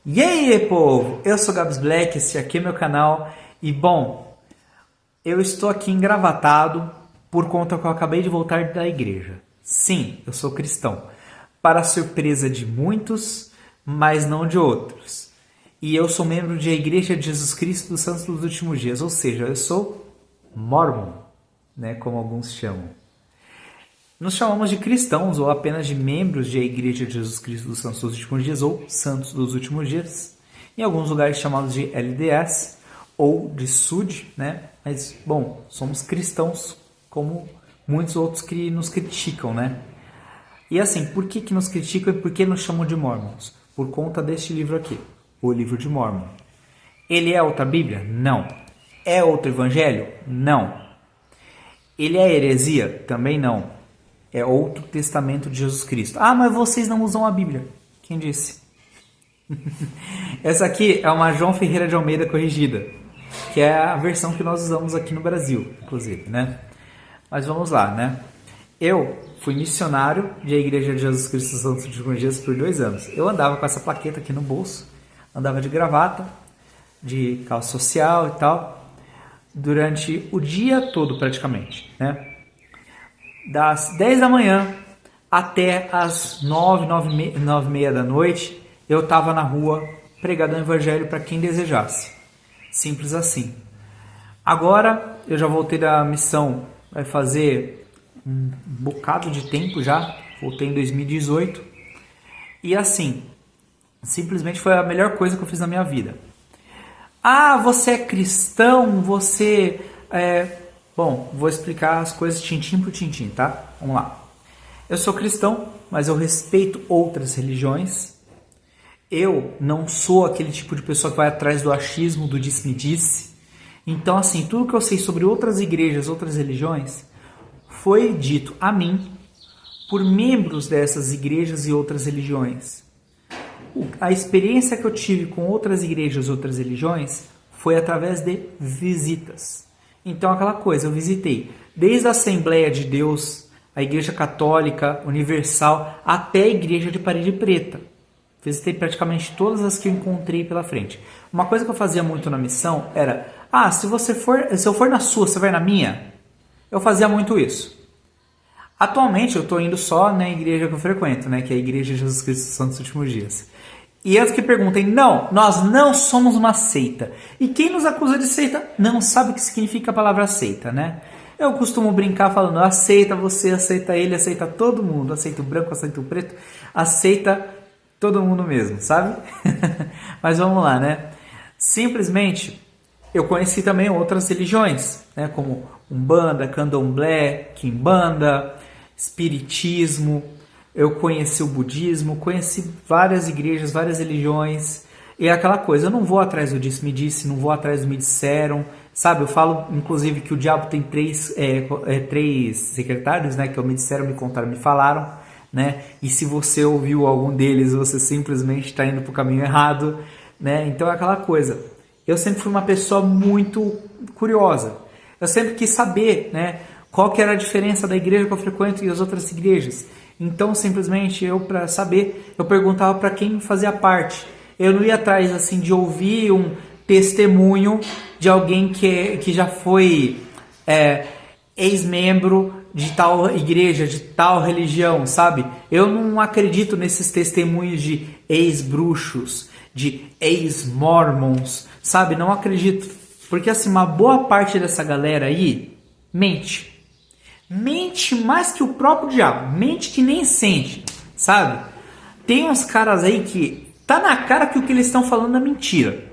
E aí, povo? Eu sou Gabs Black, esse aqui é meu canal. E bom, eu estou aqui engravatado por conta que eu acabei de voltar da igreja. Sim, eu sou cristão. Para a surpresa de muitos, mas não de outros. E eu sou membro da Igreja de Jesus Cristo dos Santos dos Últimos Dias, ou seja, eu sou Mormon, né, como alguns chamam. Nos chamamos de cristãos ou apenas de membros da Igreja de Jesus Cristo dos Santos dos Últimos Dias ou Santos dos Últimos Dias. Em alguns lugares chamados de LDS ou de SUD, né? Mas, bom, somos cristãos como muitos outros que nos criticam, né? E assim, por que nos criticam e por que nos chamam de Mormons? Por conta deste livro aqui, o livro de Mormon. Ele é outra Bíblia? Não. É outro Evangelho? Não. Ele é heresia? Também não. É outro testamento de Jesus Cristo. Ah, mas vocês não usam a Bíblia. Quem disse? Essa aqui é uma João Ferreira de Almeida corrigida, que é a versão que nós usamos aqui no Brasil, inclusive, né? Mas vamos lá, né? Eu fui missionário da Igreja de Jesus Cristo dos Santos dos Últimos Dias por 2 anos. Eu andava com essa plaqueta aqui no bolso, andava de gravata, de calça social e tal, durante o dia todo praticamente, né? Das 10 da manhã até as 9, 9 e meia da noite, eu estava na rua pregando o evangelho para quem desejasse. Simples assim. Agora eu já voltei da missão, vai fazer um bocado de tempo já, voltei em 2018. E assim, simplesmente foi a melhor coisa que eu fiz na minha vida. Ah, você é cristão, você Bom, vou explicar as coisas tintim por tintim, tá? Vamos lá. Eu sou cristão, mas eu respeito outras religiões. Eu não sou aquele tipo de pessoa que vai atrás do achismo, do disse-me-disse. Então, assim, tudo que eu sei sobre outras igrejas, outras religiões, foi dito a mim por membros dessas igrejas e outras religiões. A experiência que eu tive com outras igrejas, outras religiões, foi através de visitas. Então, aquela coisa, eu visitei desde a Assembleia de Deus, a Igreja Católica Universal, até a Igreja de Parede Preta. Visitei praticamente todas as que eu encontrei pela frente. Uma coisa que eu fazia muito na missão era, se eu for na sua, você vai na minha? Eu fazia muito isso. Atualmente, eu estou indo só na igreja que eu frequento, né, que é a Igreja de Jesus Cristo dos Santos dos Últimos Dias. E antes que perguntem, não, nós não somos uma seita. E quem nos acusa de seita não sabe o que significa a palavra seita, né? Eu costumo brincar falando, aceita você, aceita ele, aceita todo mundo. Aceita o branco, aceita o preto, aceita todo mundo mesmo, sabe? Mas vamos lá, né? Simplesmente, eu conheci também outras religiões, né? Como Umbanda, Candomblé, Quimbanda, Espiritismo. Eu conheci o budismo, conheci várias igrejas, várias religiões. E é aquela coisa, eu não vou atrás do disse-me-disse, não vou atrás do me disseram. Sabe, eu falo, inclusive, que o diabo tem três secretários, né? Que é o me disseram, me contaram, me falaram, né? E se você ouviu algum deles, você simplesmente está indo para o caminho errado, né? Então é aquela coisa. Eu sempre fui uma pessoa muito curiosa. Eu sempre quis saber, né? Qual que era a diferença da igreja que eu frequento e as outras igrejas. Então, simplesmente, para saber, eu perguntava para quem fazia parte. Eu não ia atrás assim de ouvir um testemunho de alguém que já foi ex-membro de tal igreja, de tal religião, sabe? Eu não acredito nesses testemunhos de ex-bruxos, de ex-mormons, sabe? Não acredito. Porque assim, uma boa parte dessa galera aí mente. Mente mais que o próprio diabo. Mente que nem sente, sabe? Tem uns caras aí que tá na cara que o que eles estão falando é mentira.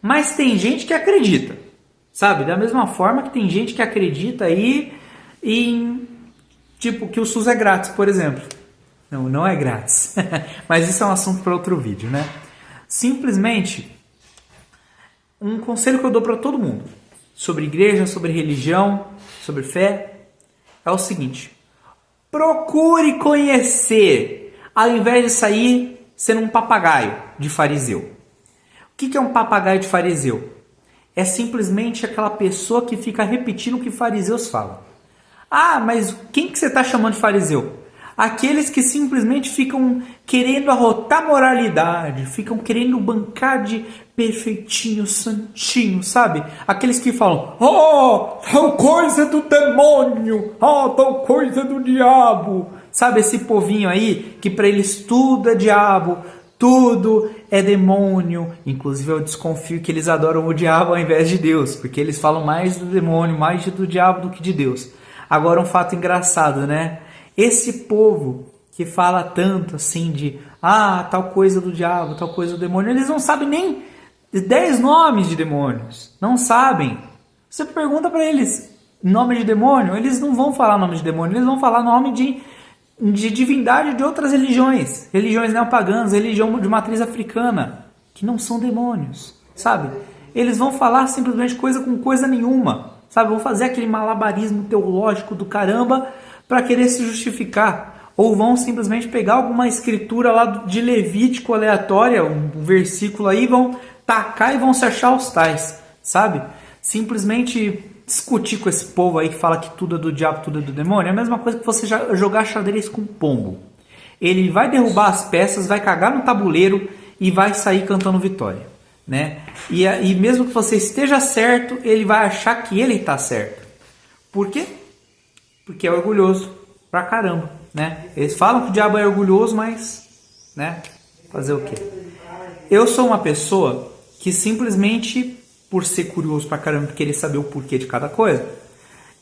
Mas tem gente que acredita, sabe? Da mesma forma que tem gente que acredita aí em, tipo, que o SUS é grátis, por exemplo. Não, não é grátis. Mas isso é um assunto para outro vídeo, né? Simplesmente, um conselho que eu dou para todo mundo sobre igreja, sobre religião, sobre fé, é o seguinte: procure conhecer, ao invés de sair sendo um papagaio de fariseu. O que é um papagaio de fariseu? É simplesmente aquela pessoa que fica repetindo o que fariseus falam. Ah, mas quem que você está chamando de fariseu? Aqueles que simplesmente ficam querendo arrotar moralidade, ficam querendo bancar de perfeitinho, santinho, sabe? Aqueles que falam, tal coisa do demônio, tal coisa do diabo. Sabe esse povinho aí que para eles tudo é diabo, tudo é demônio. Inclusive eu desconfio que eles adoram o diabo ao invés de Deus, porque eles falam mais do demônio, mais do diabo do que de Deus. Agora um fato engraçado, né? Esse povo que fala tanto assim de tal coisa do diabo, tal coisa do demônio, eles não sabem nem 10 nomes de demônios. Não sabem. Você pergunta para eles nome de demônio, eles não vão falar nome de demônio, eles vão falar nome de divindade de outras religiões. Religiões neopaganas, religião de matriz africana, que não são demônios, sabe? Eles vão falar simplesmente coisa com coisa nenhuma, sabe? Vão fazer aquele malabarismo teológico do caramba para querer se justificar. Ou vão simplesmente pegar alguma escritura lá de Levítico aleatória, um versículo aí, vão tacar e vão se achar os tais, sabe? Simplesmente discutir com esse povo aí que fala que tudo é do diabo, tudo é do demônio, é a mesma coisa que você jogar xadrez com pombo. Ele vai derrubar as peças, vai cagar no tabuleiro e vai sair cantando vitória, né? E mesmo que você esteja certo, ele vai achar que ele está certo. Por quê? Porque é orgulhoso pra caramba, né? Eles falam que o diabo é orgulhoso, mas, né? Fazer o quê? Eu sou uma pessoa que simplesmente, por ser curioso pra caramba, querer saber o porquê de cada coisa,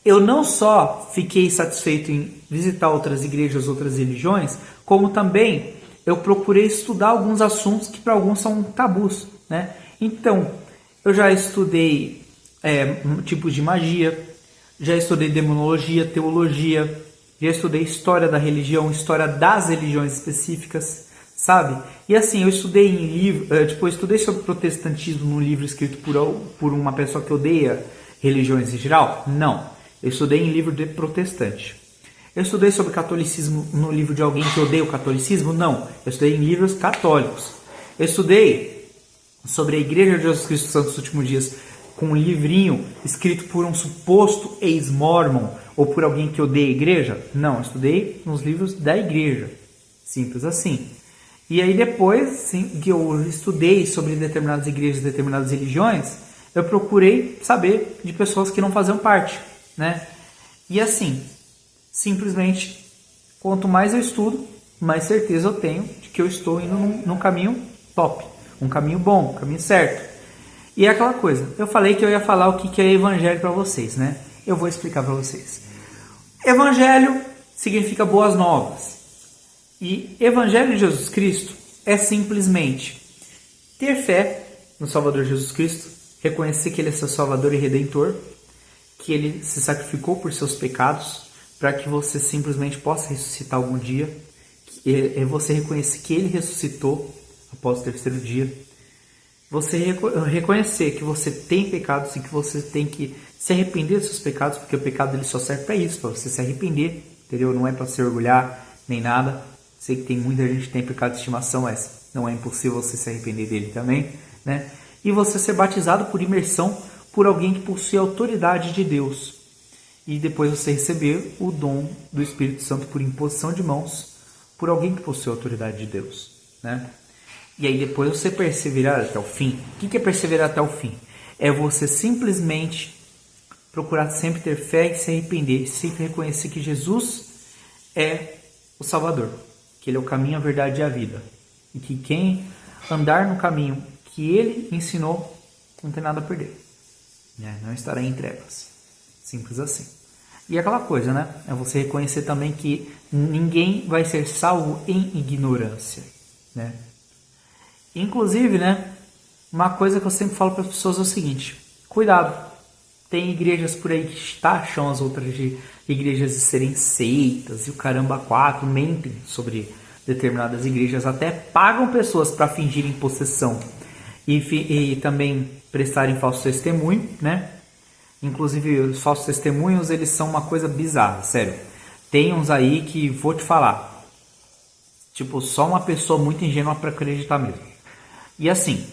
eu não só fiquei satisfeito em visitar outras igrejas, outras religiões, como também eu procurei estudar alguns assuntos que para alguns são tabus, né? Então, eu já estudei tipos de magia, já estudei demonologia, teologia, já estudei história da religião, história das religiões específicas, sabe? E assim, eu estudei em livro, eu estudei sobre protestantismo num livro escrito por uma pessoa que odeia religiões em geral? Não. Eu estudei em livro de protestante. Eu estudei sobre catolicismo no livro de alguém que odeia o catolicismo? Não. Eu estudei em livros católicos. Eu estudei sobre a Igreja de Jesus Cristo dos Santos dos Últimos Dias com um livrinho escrito por um suposto ex-mormon ou por alguém que odeia a igreja? Não, eu estudei nos livros da igreja. Simples assim. E aí depois sim, que eu estudei sobre determinadas igrejas, determinadas religiões, eu procurei saber de pessoas que não faziam parte, né? E assim, simplesmente, quanto mais eu estudo, mais certeza eu tenho de que eu estou indo num caminho top, um caminho bom, um caminho certo. E é aquela coisa, eu falei que eu ia falar o que é evangelho para vocês, né? Eu vou explicar para vocês. Evangelho significa boas novas. E evangelho de Jesus Cristo é simplesmente ter fé no Salvador Jesus Cristo, reconhecer que Ele é seu Salvador e Redentor, que Ele se sacrificou por seus pecados, para que você simplesmente possa ressuscitar algum dia. É você reconhecer que Ele ressuscitou após o terceiro dia. Você reconhecer que você tem pecados e que você tem que se arrepender dos seus pecados, porque o pecado ele só serve para isso, para você se arrepender, entendeu? Não é para se orgulhar nem nada. Sei que tem muita gente que tem pecado de estimação, mas não é impossível você se arrepender dele também, né? E você ser batizado por imersão por alguém que possui a autoridade de Deus. E depois você receber o dom do Espírito Santo por imposição de mãos por alguém que possui a autoridade de Deus, né? E aí depois você perseverar até o fim. O que é perseverar até o fim? É você simplesmente procurar sempre ter fé e se arrepender. Sempre reconhecer que Jesus é o Salvador. Que Ele é o caminho, a verdade e a vida. E que quem andar no caminho que Ele ensinou não tem nada a perder. Não estará em trevas. Simples assim. E aquela coisa, né? É você reconhecer também que ninguém vai ser salvo em ignorância, né? Inclusive, né, uma coisa que eu sempre falo para as pessoas é o seguinte: cuidado, tem igrejas por aí que taxam as outras de igrejas de serem seitas e o caramba quatro, mentem sobre determinadas igrejas, até pagam pessoas para fingirem possessão e também prestarem falso testemunho, né? Inclusive os falsos testemunhos, eles são uma coisa bizarra, sério. Tem uns aí que vou te falar, tipo, só uma pessoa muito ingênua para acreditar mesmo. E assim,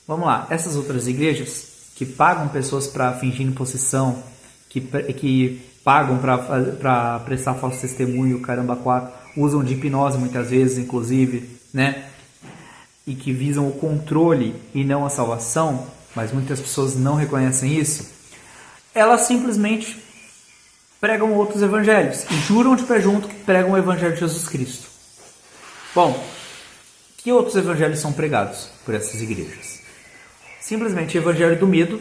vamos lá, essas outras igrejas que pagam pessoas para fingir possessão, que pagam para prestar falso testemunho, caramba, quatro, usam de hipnose muitas vezes, inclusive, né? E que visam o controle e não a salvação, mas muitas pessoas não reconhecem isso, elas simplesmente pregam outros evangelhos e juram de pé junto que pregam o evangelho de Jesus Cristo. Bom, que outros evangelhos são pregados por essas igrejas? Simplesmente o evangelho do medo,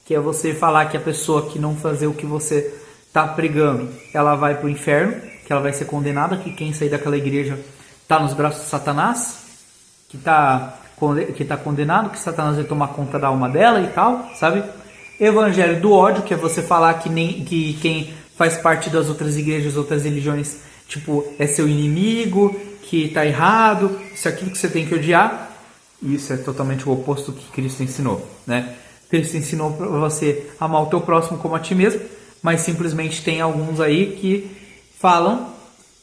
que é você falar que a pessoa que não fazer o que você está pregando, ela vai para o inferno, que ela vai ser condenada, que quem sair daquela igreja está nos braços de Satanás, que está condenado, que Satanás vai tomar conta da alma dela e tal, sabe? Evangelho do ódio, que é você falar que quem faz parte das outras igrejas, outras religiões, tipo, é seu inimigo, que está errado, isso é aquilo que você tem que odiar. Isso é totalmente o oposto do que Cristo ensinou, né? Cristo ensinou para você amar o teu próximo como a ti mesmo, mas simplesmente tem alguns aí que falam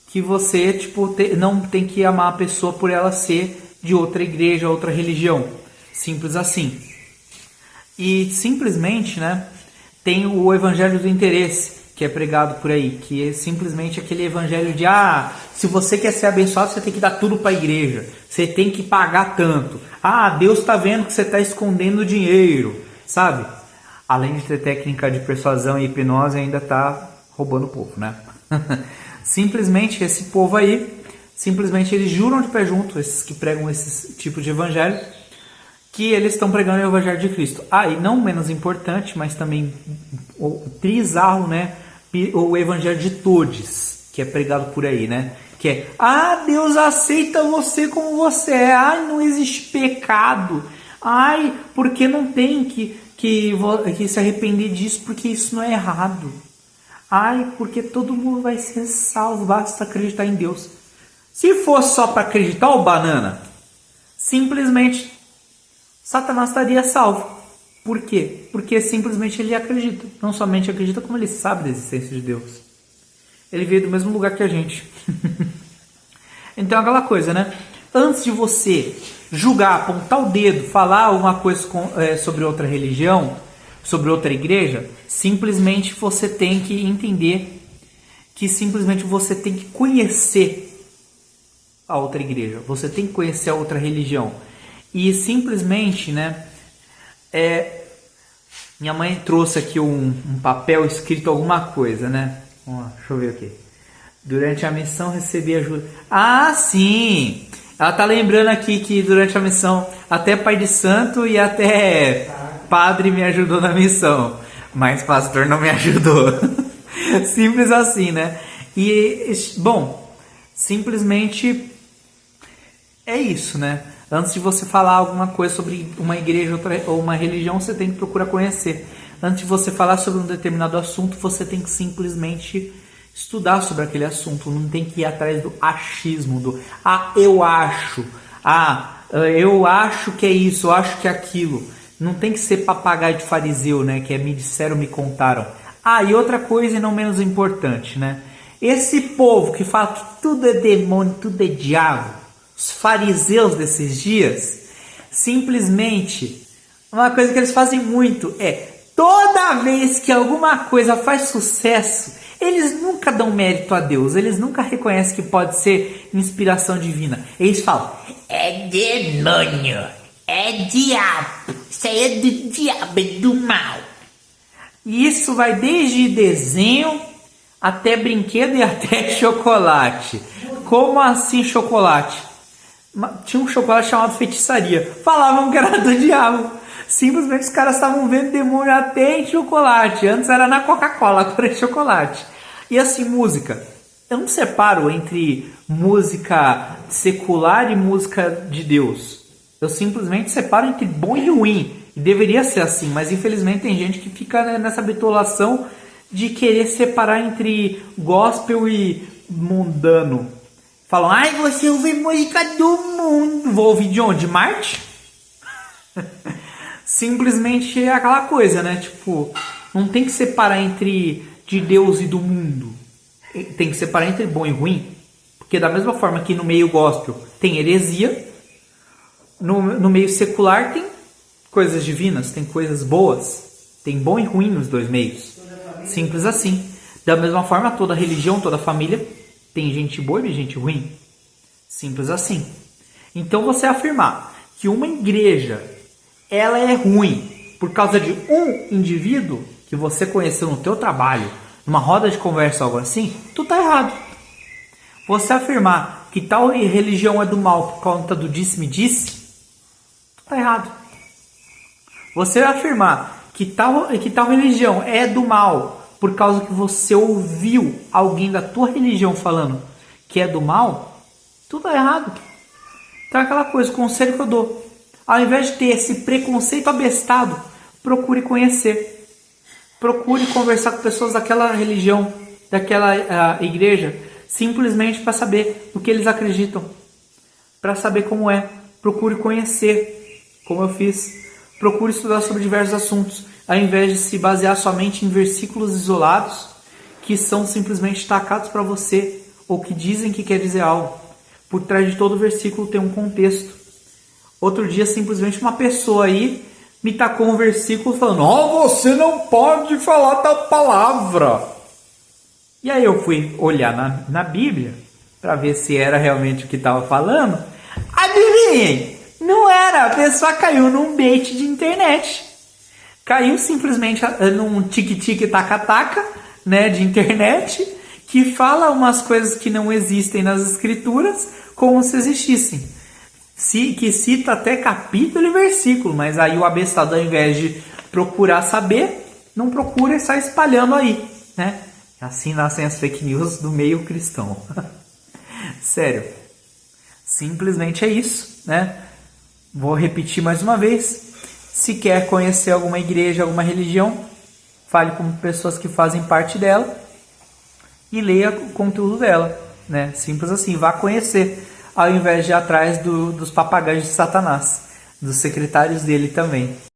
que você não tem que amar a pessoa por ela ser de outra igreja, outra religião. Simples assim. E simplesmente, né, tem o evangelho do interesse, que é pregado por aí, que é simplesmente aquele evangelho de se você quer ser abençoado, você tem que dar tudo para a igreja, você tem que pagar tanto. Deus está vendo que você está escondendo dinheiro, sabe? Além de ter técnica de persuasão e hipnose, ainda está roubando o povo, né? Simplesmente esse povo aí, simplesmente eles juram de pé junto, esses que pregam esse tipo de evangelho, que eles estão pregando o evangelho de Cristo. E não menos importante, mas também o trizarro, né? O evangelho de todos, que é pregado por aí, né? Que é, Deus aceita você como você é. Não existe pecado. Porque não tem que se arrepender disso, porque isso não é errado. Porque todo mundo vai ser salvo, basta acreditar em Deus. Se fosse só para acreditar, o banana, simplesmente Satanás estaria salvo. Por quê? Porque simplesmente ele acredita. Não somente acredita, como ele sabe da existência de Deus. Ele veio do mesmo lugar que a gente. Então aquela coisa, né? Antes de você julgar, apontar o dedo, falar alguma coisa sobre outra religião, sobre outra igreja, simplesmente você tem que entender que simplesmente você tem que conhecer a outra igreja. Você tem que conhecer a outra religião. E simplesmente, né? Minha mãe trouxe aqui um papel escrito alguma coisa, né? Deixa eu ver aqui. Durante a missão recebi ajuda. Sim! Ela tá lembrando aqui que durante a missão até pai de santo e até padre me ajudou na missão. Mas pastor não me ajudou. Simples assim, né? E, bom, simplesmente é isso, né? Antes de você falar alguma coisa sobre uma igreja ou uma religião, você tem que procurar conhecer. Antes de você falar sobre um determinado assunto, você tem que simplesmente estudar sobre aquele assunto. Não tem que ir atrás do achismo, eu acho. Eu acho que é isso, eu acho que é aquilo. Não tem que ser papagaio de fariseu, né? Que é me disseram, me contaram. E outra coisa e não menos importante, né? Esse povo que fala que tudo é demônio, tudo é diabo, os fariseus desses dias, simplesmente, uma coisa que eles fazem muito é, toda vez que alguma coisa faz sucesso, eles nunca dão mérito a Deus, eles nunca reconhecem que pode ser inspiração divina. Eles falam, é demônio, é diabo, isso aí é do diabo, é do mal. E isso vai desde desenho até brinquedo e até chocolate. Como assim chocolate? Tinha um chocolate chamado feitiçaria. Falavam que era do diabo. Simplesmente os caras estavam vendo demônio até em chocolate. Antes era na Coca-Cola, agora é chocolate. E assim, música. Eu não separo entre música secular e música de Deus. Eu simplesmente separo entre bom e ruim. E deveria ser assim, mas infelizmente tem gente que fica nessa bitolação de querer separar entre gospel e mundano. Falam, você ouve música do mundo. Vou ouvir de onde? De Marte? Simplesmente é aquela coisa, né? Tipo, não tem que separar entre de Deus e do mundo. Tem que separar entre bom e ruim. Porque da mesma forma que no meio gospel tem heresia, no meio secular tem coisas divinas, tem coisas boas. Tem bom e ruim nos dois meios. Simples assim. Da mesma forma, toda religião, toda família tem gente boa e gente ruim. Simples assim. Então você afirmar que uma igreja ela é ruim por causa de um indivíduo que você conheceu no teu trabalho, numa roda de conversa ou algo assim, tu tá errado. Você afirmar que tal religião é do mal por conta do disse-me-disse, tu tá errado. Você afirmar que tal religião é do mal por causa que você ouviu alguém da tua religião falando que é do mal, tudo é errado. Então é aquela coisa, o conselho que eu dou. Ao invés de ter esse preconceito abestado, procure conhecer. Procure conversar com pessoas daquela religião, daquela igreja, simplesmente para saber o que eles acreditam. Para saber como é. Procure conhecer, como eu fiz. Procure estudar sobre diversos assuntos, ao invés de se basear somente em versículos isolados que são simplesmente tacados para você ou que dizem que quer dizer algo. Por trás de todo versículo tem um contexto. Outro dia, simplesmente uma pessoa aí me tacou um versículo falando: você não pode falar tal palavra. E aí eu fui olhar na Bíblia para ver se era realmente o que estava falando. Adivinhem! Não era, a pessoa caiu num bait de internet. Caiu simplesmente num tique-tique-taca-taca, né, de internet, que fala umas coisas que não existem nas escrituras como se existissem. Que cita até capítulo e versículo, mas aí o abestado, ao invés de procurar saber, não procura e sai espalhando aí, né? Assim nascem as fake news do meio cristão. Sério. Simplesmente é isso, né? Vou repetir mais uma vez. Se quer conhecer alguma igreja, alguma religião, fale com pessoas que fazem parte dela e leia o conteúdo dela, né? Simples assim, vá conhecer, ao invés de ir atrás dos papagaios de Satanás, dos secretários dele também.